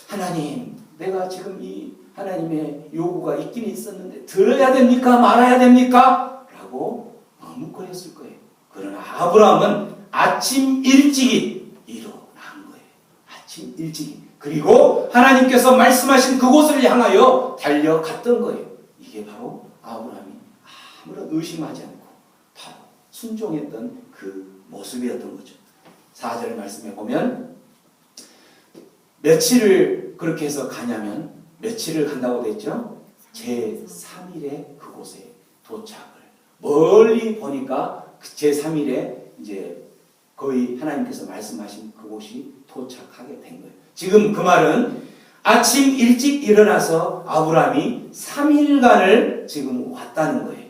하나님, 내가 지금 이 하나님의 요구가 있긴 있었는데 들어야 됩니까? 말아야 됩니까? 라고 머뭇거렸을 거예요. 그러나 아브라함은 아침 일찍이 일어난 거예요. 아침 일찍이. 그리고 하나님께서 말씀하신 그곳을 향하여 달려갔던 거예요. 이게 바로 아브라함이 아무런 의심하지 않고 바로 순종했던 그 모습이었던 거죠. 4절 말씀에 보면 며칠을 그렇게 해서 가냐면 며칠을 간다고 됐죠? 제3일에 그곳에 도착을. 멀리 보니까 제3일에 이제 거의 하나님께서 말씀하신 그곳이 도착하게 된 거예요. 지금 그 말은 아침 일찍 일어나서 아브라함이 3일간을 지금 왔다는 거예요.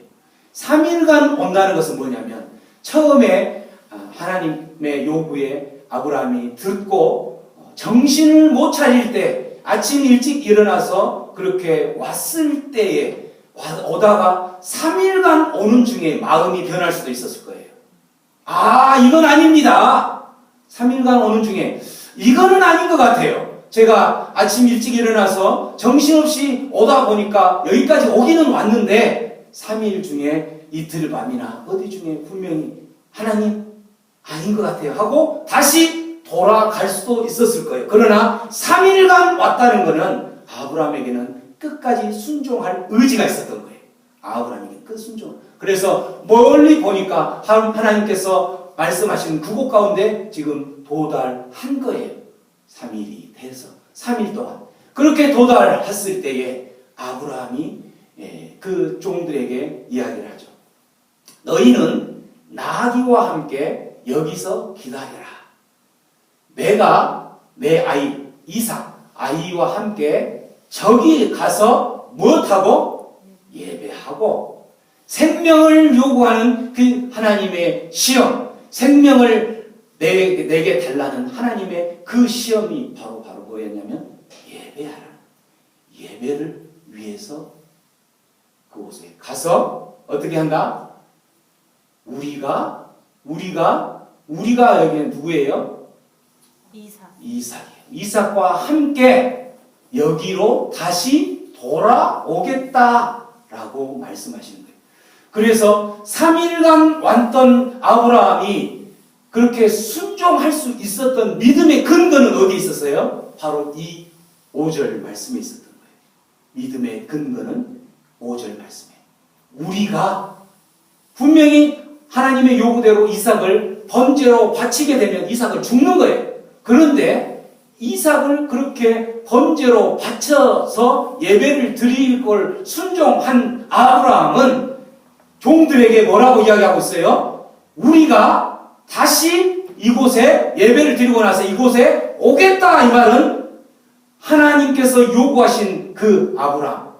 3일간 온다는 것은 뭐냐면 처음에 하나님의 요구에 아브라함이 듣고 정신을 못 차릴 때 아침 일찍 일어나서 그렇게 왔을 때에 오다가 3일간 오는 중에 마음이 변할 수도 있었을 거예요. 이건 아닙니다. 3일간 오는 중에 이거는 아닌 것 같아요. 제가 아침 일찍 일어나서 정신없이 오다 보니까 여기까지 오기는 왔는데 3일 중에 이틀 밤이나 어디 중에 분명히 하나님 아닌 것 같아요 하고 다시 돌아갈 수도 있었을 거예요. 그러나 3일간 왔다는 것은 아브라함에게는 끝까지 순종할 의지가 있었던 거예요. 아브라함에게 끝 순종. 그래서 멀리 보니까 하나님께서 말씀하신 그곳 가운데 지금 도달한 거예요. 3일이 돼서 3일 동안 그렇게 도달했을 때에 아브라함이 그 종들에게 이야기를 하죠. 너희는 나귀와 함께 여기서 기다려라. 내가 내 아이 이삭 아이와 함께 저기 가서 무엇하고 예배하고 생명을 요구하는 그 하나님의 시험, 생명을 내게 달라는 하나님의 그 시험이 바로 뭐였냐면 예배하라. 예배를 위해서 그곳에 가서 어떻게 한다? 우리가 여기는 누구예요? 이삭이에요. 이삭과 함께 여기로 다시 돌아오겠다라고 말씀하시는 거예요. 그래서 3일간 왔던 아브라함이 그렇게 순종할 수 있었던 믿음의 근거는 어디에 있었어요? 바로 이 5절 말씀에 있었던 거예요. 믿음의 근거는 5절 말씀에. 우리가 분명히 하나님의 요구대로 이삭을 번제로 바치게 되면 이삭을 죽는 거예요. 그런데 이삭을 그렇게 번제로 바쳐서 예배를 드릴 걸 순종한 아브라함은 종들에게 뭐라고 이야기하고 있어요? 우리가 다시 이곳에 예배를 드리고 나서 이곳에 오겠다. 이 말은 하나님께서 요구하신 그 아브라함,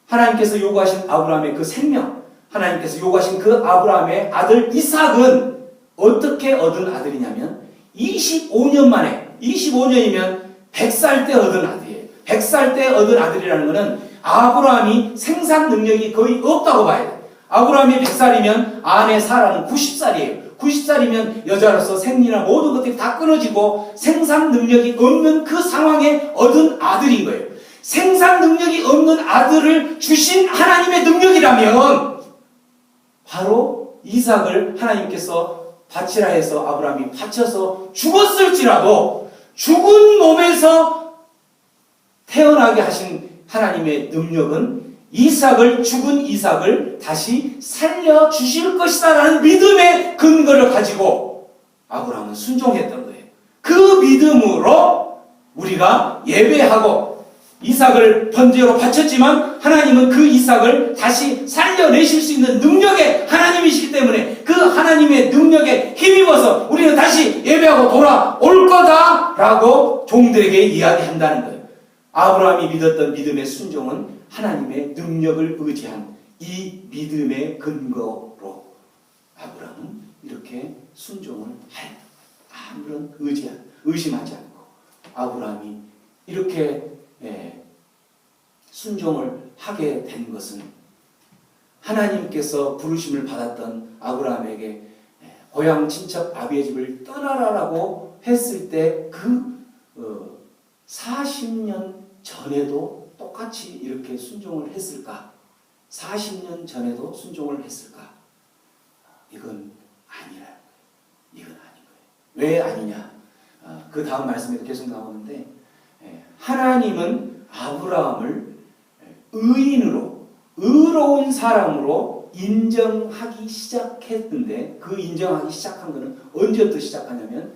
하나님께서 요구하신 아브라함의 그 생명, 하나님께서 요구하신 그 아브라함의 아들 이삭은 어떻게 얻은 아들이냐면 25년 만에, 25년이면 100살 때 얻은 아들이에요. 100살 때 얻은 아들이라는 것은 아브라함이 생산 능력이 거의 없다고 봐야 돼요. 아브라함이 100살이면 아내 사라는 90살이에요. 90살이면 여자로서 생리나 모든 것들이 다 끊어지고 생산 능력이 없는 그 상황에 얻은 아들인 거예요. 생산 능력이 없는 아들을 주신 하나님의 능력이라면 바로 이삭을 하나님께서 바치라 해서 아브라함이 바쳐서 죽었을지라도 죽은 몸에서 태어나게 하신 하나님의 능력은 이삭을, 죽은 이삭을 다시 살려주실 것이다 라는 믿음의 근거를 가지고 아브라함은 순종했던 거예요. 그 믿음으로 우리가 예배하고 이삭을 번제로 바쳤지만 하나님은 그 이삭을 다시 살려내실 수 있는 능력의 하나님이시기 때문에 그 하나님의 능력에 힘입어서 우리는 다시 예배하고 돌아올 거다라고 종들에게 이야기한다는 거예요. 아브라함이 믿었던 믿음의 순종은 하나님의 능력을 의지한 이 믿음의 근거로 아브라함은 이렇게 순종을 하였다. 아무런 의심하지 않고 아브라함이 이렇게 순종을 하게 된 것은 하나님께서 부르심을 받았던 아브라함에게 고향 친척 아비의 집을 떠나라라고 했을 때 그 40년 전에도 똑같이 이렇게 순종을 했을까? 40년 전에도 순종을 했을까? 이건 아니라 이건 아닌 거예요. 왜 아니냐? 그 다음 말씀에도 계속 나오는데 하나님은 아브라함을 의인으로 의로운 사람으로 인정하기 시작했는데 그 인정하기 시작한 것은 언제부터 시작하냐면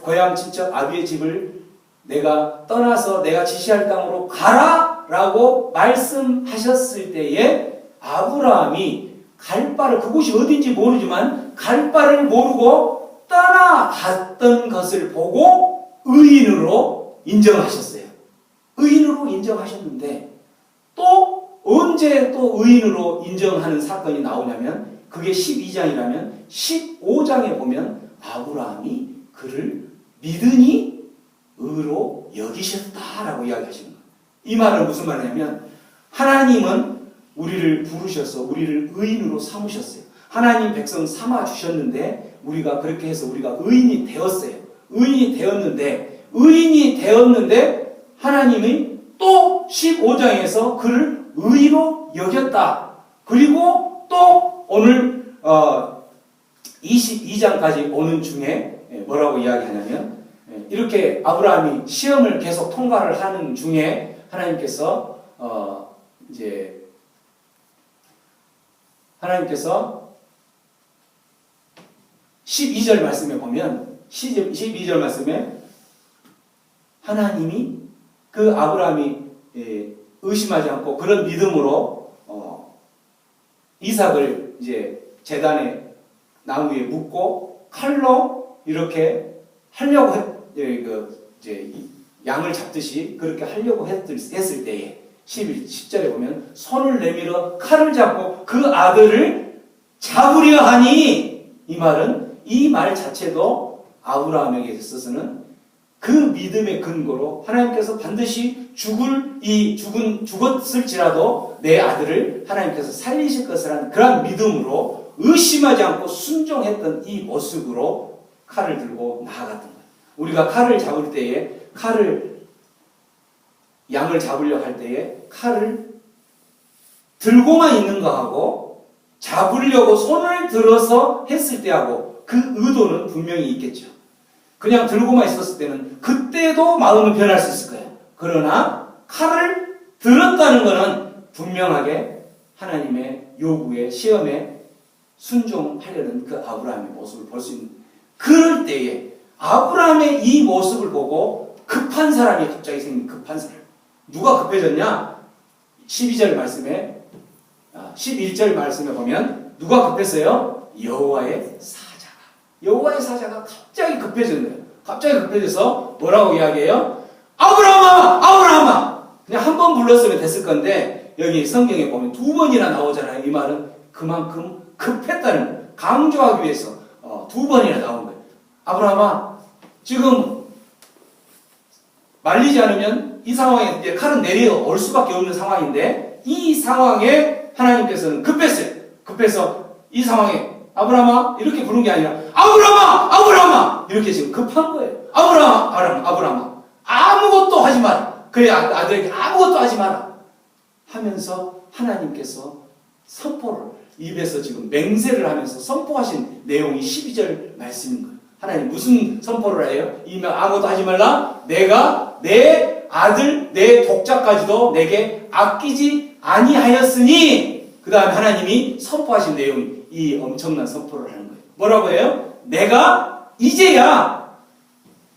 고향 친척 아비의 집을 내가 떠나서 내가 지시할 땅으로 가라 라고 말씀하셨을 때에 아브라함이 갈 바를 그곳이 어딘지 모르지만 갈 바를 모르고 떠나갔던 것을 보고 의인으로 인정하셨어요. 의인으로 인정하셨는데 또 언제 또 의인으로 인정하는 사건이 나오냐면 그게 12장이라면 15장에 보면 아브라함이 그를 믿으니 의로 여기셨다라고 이야기하시는 거예요. 이 말은 무슨 말이냐면 하나님은 우리를 부르셔서 우리를 의인으로 삼으셨어요. 하나님 백성 삼아 주셨는데 우리가 그렇게 해서 우리가 의인이 되었어요. 의인이 되었는데 하나님이 또 15장에서 그를 의로 여겼다. 그리고 또 오늘 22장까지 오는 중에 뭐라고 이야기하냐면 이렇게 아브라함이 시험을 계속 통과를 하는 중에 하나님께서 이제 하나님께서 12절 말씀에 보면 12절 말씀에 하나님이 그 아브라함이 의심하지 않고 그런 믿음으로 이삭을 이제 제단에 나무 위에 묶고 칼로 이렇게 하려고 이제 양을 잡듯이 그렇게 하려고 했을 때에 10절에 보면 손을 내밀어 칼을 잡고 그 아들을 잡으려 하니 이 말은 이 말 자체도 아브라함에게 있어서는 그 믿음의 근거로 하나님께서 반드시 죽었을지라도 내 아들을 하나님께서 살리실 것을 한 그런 믿음으로 의심하지 않고 순종했던 이 모습으로 칼을 들고 나아갔던 거예요. 우리가 칼을 잡을 때에 칼을 양을 잡으려고 할 때에 칼을 들고만 있는 거하고 잡으려고 손을 들어서 했을 때하고 그 의도는 분명히 있겠죠. 그냥 들고만 있었을 때는 그때도 마음은 변할 수 있을 거예요. 그러나 칼을 들었다는 것은 분명하게 하나님의 요구에 시험에 순종하려는 그 아브라함의 모습을 볼 수 있는, 그럴 때에 아브라함의 이 모습을 보고 급한 사람이 갑자기 생긴 급한 사람. 누가 급해졌냐? 12절 말씀에 11절 말씀에 보면 누가 급했어요? 여호와의 사자가. 여호와의 사자가 갑자기 급해졌는 거예요. 갑자기 급해져서 뭐라고 이야기해요? 아브라함아! 아브라함아! 그냥 한 번 불렀으면 됐을 건데 여기 성경에 보면 2번이나 나오잖아요. 이 말은 그만큼 급했다는 거예요. 강조하기 위해서 2번이나 나온 거예요. 아브라함아, 지금 말리지 않으면 이 상황에 이제 칼은 내려올 수밖에 없는 상황인데 이 상황에 하나님께서는 급했어요. 급해서 이 상황에 아브라함아 이렇게 부른 게 아니라 아브라함아! 아브라함아! 이렇게 지금 급한 거예요. 아브라함아! 아브라함아! 아무것도 하지 마라. 그의 아들에게 아무것도 하지 마라. 하면서 하나님께서 선포를 입에서 지금 맹세를 하면서 선포하신 내용이 12절 말씀인 거예요. 하나님 무슨 선포를 해요? 이면 아무것도 하지 말라. 내가 내 아들 내 독자까지도 내게 아끼지 아니하였으니, 그 다음에 하나님이 선포하신 내용이 이 엄청난 선포를 하는 거예요. 뭐라고 해요? 내가 이제야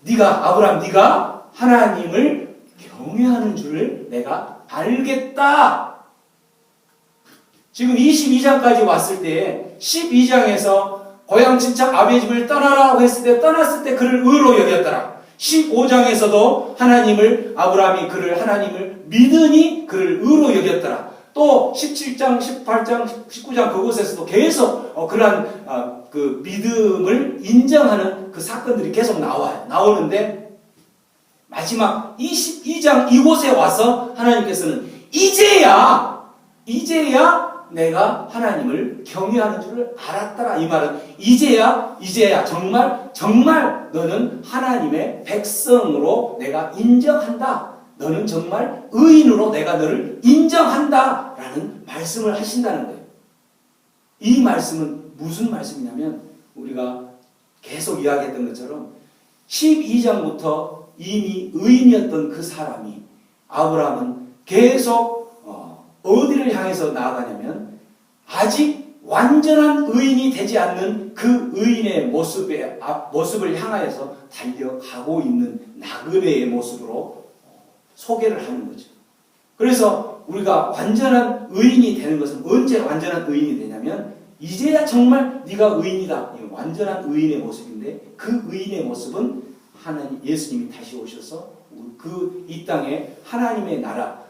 네가 아브라함 네가 하나님을 경외하는 줄을 내가 알겠다. 지금 22장까지 왔을 때 12장에서 고향 친척 아비의 집을 떠나라고 했을 때 떠났을 때 그를 의로 여겼더라. 15장에서도 아브라함이 그를 하나님을 믿으니 그를 의로 여겼더라. 또 17장, 18장, 19장 그곳에서도 계속 그러한 그 믿음을 인정하는 그 사건들이 계속 나오는데 마지막 22장 이곳에 와서 하나님께서는 이제야 내가 하나님을 경외하는 줄을 알았더라. 이 말은 이제야 정말 너는 하나님의 백성으로 내가 인정한다. 너는 정말 의인으로 내가 너를 인정한다. 라는 말씀을 하신다는 거예요. 이 말씀은 무슨 말씀이냐면 우리가 계속 이야기했던 것처럼 12장부터 이미 의인이었던 그 사람이 아브라함은 계속 어디를 향해서 나아가냐면 아직 완전한 의인이 되지 않는 그 의인의 모습을 향하여서 달려가고 있는 나그네의 모습으로 소개를 하는 거죠. 그래서 우리가 완전한 의인이 되는 것은 언제 완전한 의인이 되냐면 이제야 정말 네가 의인이다. 완전한 의인의 모습인데 그 의인의 모습은 하나님 예수님이 다시 오셔서 이 땅에 하나님의 나라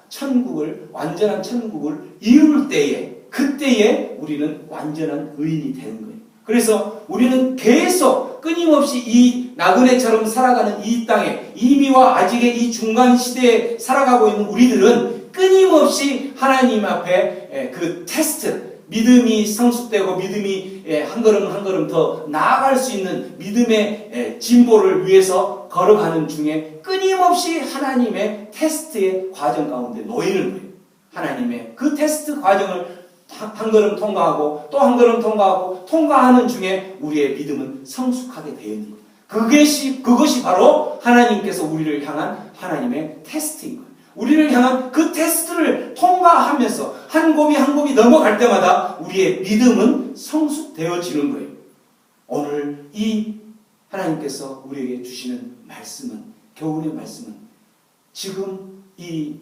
완전한 천국을 이룰 때에 그때에 우리는 완전한 의인이 되는 거예요. 그래서 우리는 계속 끊임없이 이 나그네처럼 살아가는 이 땅에 이미와 아직의 이 중간 시대에 살아가고 있는 우리들은 끊임없이 하나님 앞에 그 테스트, 믿음이 성숙되고 믿음이 한 걸음 한 걸음 더 나아갈 수 있는 믿음의 진보를 위해서 걸어가는 중에 끊임없이 하나님의 테스트의 과정 가운데 놓이는 거예요. 하나님의 그 테스트 과정을 한 걸음 통과하고 또 한 걸음 통과하고 통과하는 중에 우리의 믿음은 성숙하게 되어 있는 거예요. 그것이 바로 하나님께서 우리를 향한 하나님의 테스트인 거예요. 우리를 향한 그 테스트를 통과하면서 한 곰이 한 곰이 넘어갈 때마다 우리의 믿음은 성숙되어지는 거예요. 오늘 이 하나님께서 우리에게 주시는 말씀은, 교훈의 말씀은 지금 이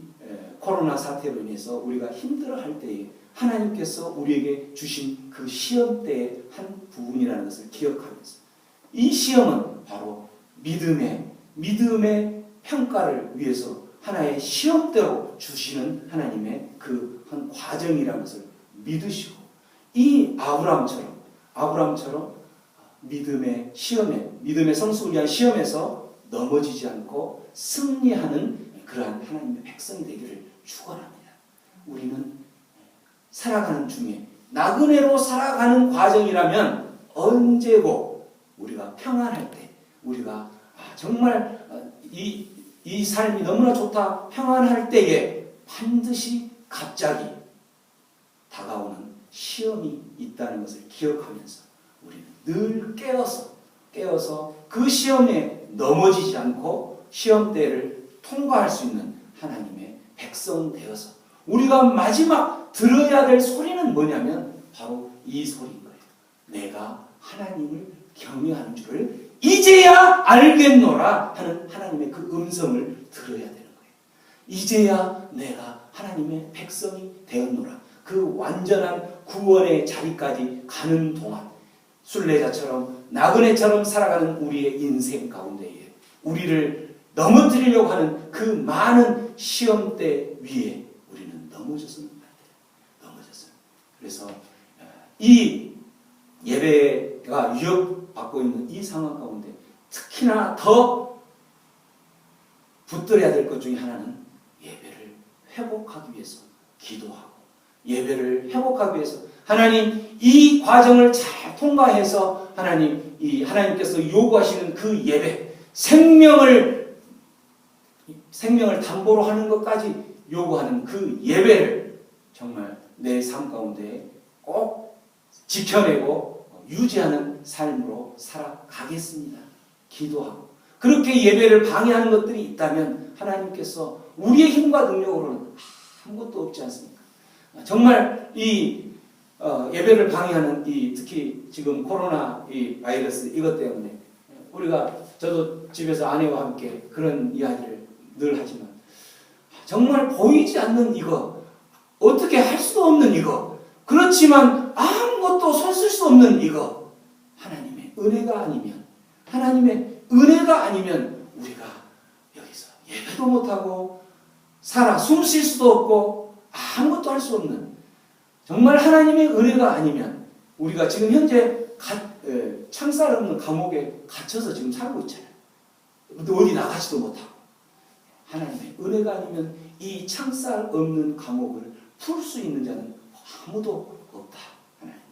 코로나 사태로 인해서 우리가 힘들어할 때에 하나님께서 우리에게 주신 그 시험 때의 한 부분이라는 것을 기억하면서 이 시험은 바로 믿음의 평가를 위해서 하나의 시험대로 주시는 하나님의 그 한 과정이라는 것을 믿으시고 이 아브라함처럼 믿음의 시험에, 믿음의 성숙을 위한 시험에서 넘어지지 않고 승리하는 그러한 하나님의 백성이 되기를 축원합니다. 우리는 살아가는 중에 나그네로 살아가는 과정이라면 언제고 우리가 평안할 때 우리가 정말 이 이 삶이 너무나 좋다, 평안할 때에 반드시 갑자기 다가오는 시험이 있다는 것을 기억하면서 우리는 늘 깨어서 그 시험에 넘어지지 않고 시험대를 통과할 수 있는 하나님의 백성 되어서 우리가 마지막 들어야 될 소리는 뭐냐면 바로 이 소리인 거예요. 내가 하나님을 경외하는 줄을 이제야 알겠노라 하는 하나님의 그 음성을 들어야 되는 거예요. 이제야 내가 하나님의 백성이 되었노라. 그 완전한 구원의 자리까지 가는 동안 순례자처럼 나그네처럼 살아가는 우리의 인생 가운데에 우리를 넘어뜨리려고 하는 그 많은 시험대 위에 우리는 넘어졌으면 안 돼요. 넘어졌어요. 그래서 이 예배가 위협받고 있는 이 상황 가운데 특히나 더 붙들어야 될 것 중에 하나는 예배를 회복하기 위해서 기도하고 예배를 회복하기 위해서 하나님 이 과정을 잘 통과해서 하나님께서 요구하시는 그 예배 생명을 담보로 하는 것까지 요구하는 그 예배를 정말 내 삶 가운데 꼭 지켜내고 유지하는 삶으로 살아가겠습니다. 기도하고 그렇게 예배를 방해하는 것들이 있다면 하나님께서 우리의 힘과 능력으로는 아무것도 없지 않습니까? 정말 이 예배를 방해하는 특히 지금 코로나 이 바이러스 이것 때문에 저도 집에서 아내와 함께 그런 이야기를 늘 하지만 정말 보이지 않는 이거 어떻게 할 수도 없는 이거 그렇지만 아무것도 손쓸 수 없는 이거 하나님의 은혜가 아니면 우리가 여기서 예배도 못하고 숨 쉴 수도 없고 아무것도 할 수 없는 정말 하나님의 은혜가 아니면 우리가 지금 현재 창살 없는 감옥에 갇혀서 지금 살고 있잖아요. 어디 나가지도 못하고 하나님의 은혜가 아니면 이 창살 없는 감옥을 풀 수 있는 자는 아무도 없다.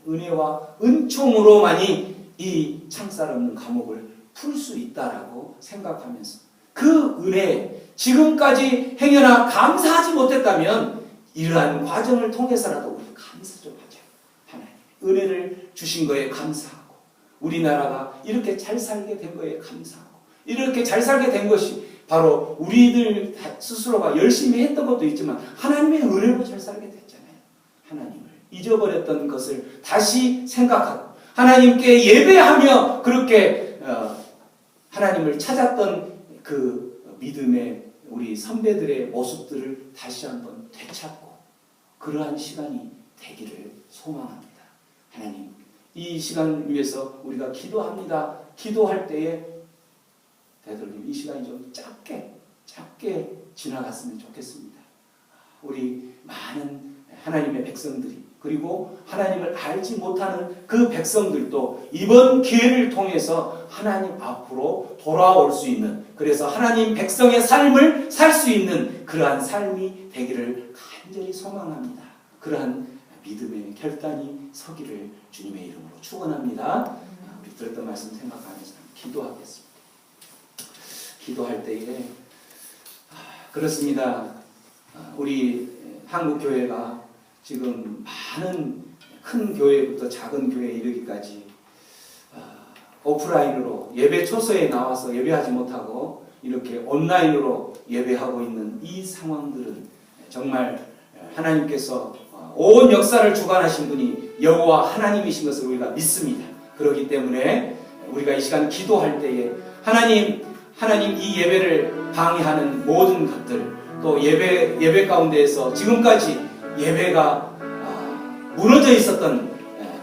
은혜와 은총으로만이 이 창살 없는 감옥을 풀 수 있다라고 생각하면서 그 은혜 지금까지 행여나 감사하지 못했다면 이러한 과정을 통해서라도 우리 감사 좀 하자. 하나님 은혜를 주신 거에 감사하고 우리나라가 이렇게 잘 살게 된 거에 감사하고 이렇게 잘 살게 된 것이 바로 우리들 스스로가 열심히 했던 것도 있지만 하나님의 은혜로 잘 살게 됐잖아요. 하나님을 잊어버렸던 것을 다시 생각하고 하나님께 예배하며 그렇게 하나님을 찾았던 그 믿음의 우리 선배들의 모습들을 다시 한번 되찾고 그러한 시간이 되기를 소망합니다. 하나님 이 시간을 위해서 우리가 기도합니다. 기도할 때에 되도록 이 시간이 좀 짧게 지나갔으면 좋겠습니다. 우리 많은 하나님의 백성들이 그리고 하나님을 알지 못하는 그 백성들도 이번 기회를 통해서 하나님 앞으로 돌아올 수 있는 그래서 하나님 백성의 삶을 살 수 있는 그러한 삶이 되기를 간절히 소망합니다. 그러한 믿음의 결단이 서기를 주님의 이름으로 축원합니다. 우리 들었던 말씀 생각하면서 기도하겠습니다. 기도할 때에 그렇습니다. 우리 한국 교회가 지금 많은 큰 교회부터 작은 교회에 이르기까지 오프라인으로 예배 초소에 나와서 예배하지 못하고 이렇게 온라인으로 예배하고 있는 이 상황들은 정말 하나님께서 온 역사를 주관하신 분이 여호와 하나님이신 것을 우리가 믿습니다. 그렇기 때문에 우리가 이 시간 기도할 때에 하나님 이 예배를 방해하는 모든 것들 또 예배 가운데에서 지금까지 예배가 무너져 있었던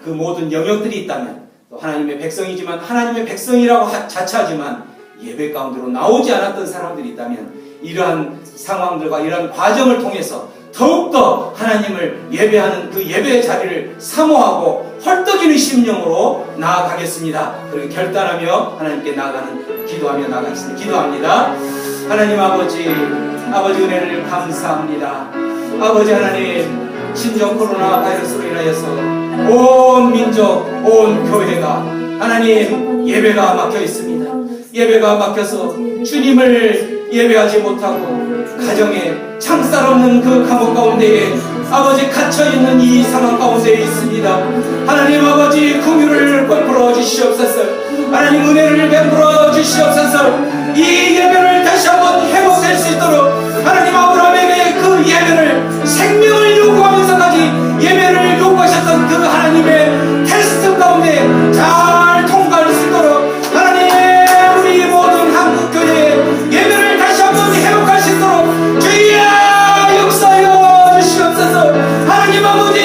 그 모든 영역들이 있다면 또 하나님의 백성이지만 하나님의 백성이라고 자처하지만 예배 가운데로 나오지 않았던 사람들이 있다면 이러한 상황들과 이러한 과정을 통해서 더욱더 하나님을 예배하는 그 예배의 자리를 사모하고 헐떡이는 심령으로 나아가겠습니다. 그리고 결단하며 하나님께 기도하며 나아가겠습니다. 기도합니다. 하나님 아버지 은혜를 감사합니다. 아버지 하나님 신종 코로나 바이러스로 인하여서 온 민족, 온 교회가 하나님 예배가 막혀 있습니다. 예배가 막혀서 주님을 예배하지 못하고 가정에 창살 없는 그 감옥 가운데에 아버지 갇혀있는 이 상황 가운데에 있습니다. 하나님 아버지 긍휼을 베풀어 주시옵소서. 하나님 은혜를 베풀어 주시옵소서. 이 예배를 다시 한번 회복될 수 있도록 하나님 아브라함에게 그 예배를 생명을 요구하면서까지 예배를 요구하셨던 그 하나님의 테스트 가운데 잘 통과할 수 있도록 하나님 우리 모든 한국교회의 예배를 다시 한번 회복할 수 있도록 주여 역사하여 주시옵소서. 하나님 아버지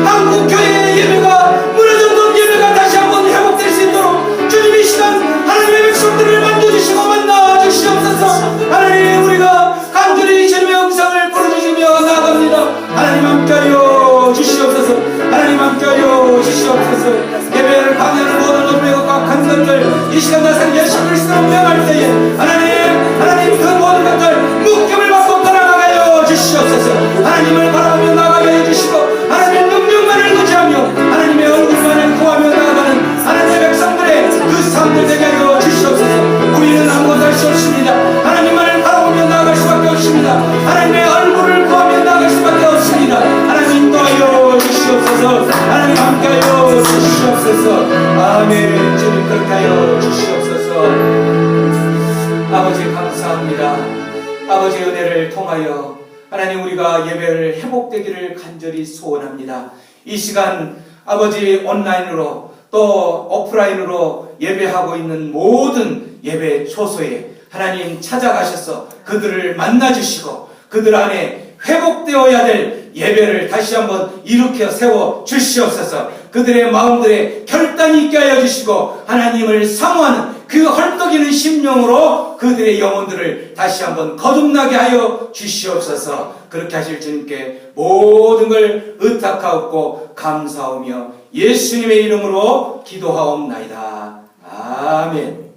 한국교회의 예배가 무너졌던 예배가 다시 한번 회복될 수 있도록 주님 이 시간 하나님의 백성들을 만져주시고 만나주시옵소서. 하나님 우리가 간절히 주님의 음성을 부르짖으며 나아갑니다. 하나님 함께하여 주시옵소서. 하나님 함께하여 주시옵소서. 예배를 방해하는 모든 어둠의 각한 것들 이 시간 나선 예수 그리스도로 명할 때에 하나님 그 모든 것들 묶임을 받고 떠나가게 주시옵소서. 하나님을 바라보며 나가게 해주시고 하나님의 능력만을 의지하며 하나님의 얼굴만을 구하며 나아가는 하나님의 백성들의 그 삶들 되게 하여 주시옵소서. 우리는 아무것도 할 수 없습니다. 하나님만을 바라보며 나아갈 수밖에 없습니다. 하나님의 얼굴을 구하며 나아갈 수밖에 없습니다. 하나님 인도하여 주시옵소서. 하나님 함께하여 주시옵소서. 아멘. 주님 그렇게 하여 주시옵소서. 아버지 감사합니다. 아버지 은혜를 통하여 하나님 우리가 예배를 회복되기를 간절히 소원합니다. 이 시간 아버지 온라인으로 또 오프라인으로 예배하고 있는 모든 예배 초소에 하나님 찾아가셔서 그들을 만나주시고 그들 안에 회복되어야 될 예배를 다시 한번 일으켜 세워 주시옵소서. 그들의 마음들에 결단이 있게 하여 주시고 하나님을 사모하는 그 헐떡이는 심령으로 그들의 영혼들을 다시 한번 거듭나게 하여 주시옵소서. 그렇게 하실 주님께 모든 걸 의탁하옵고 감사하며 예수님의 이름으로 기도하옵나이다. 아멘.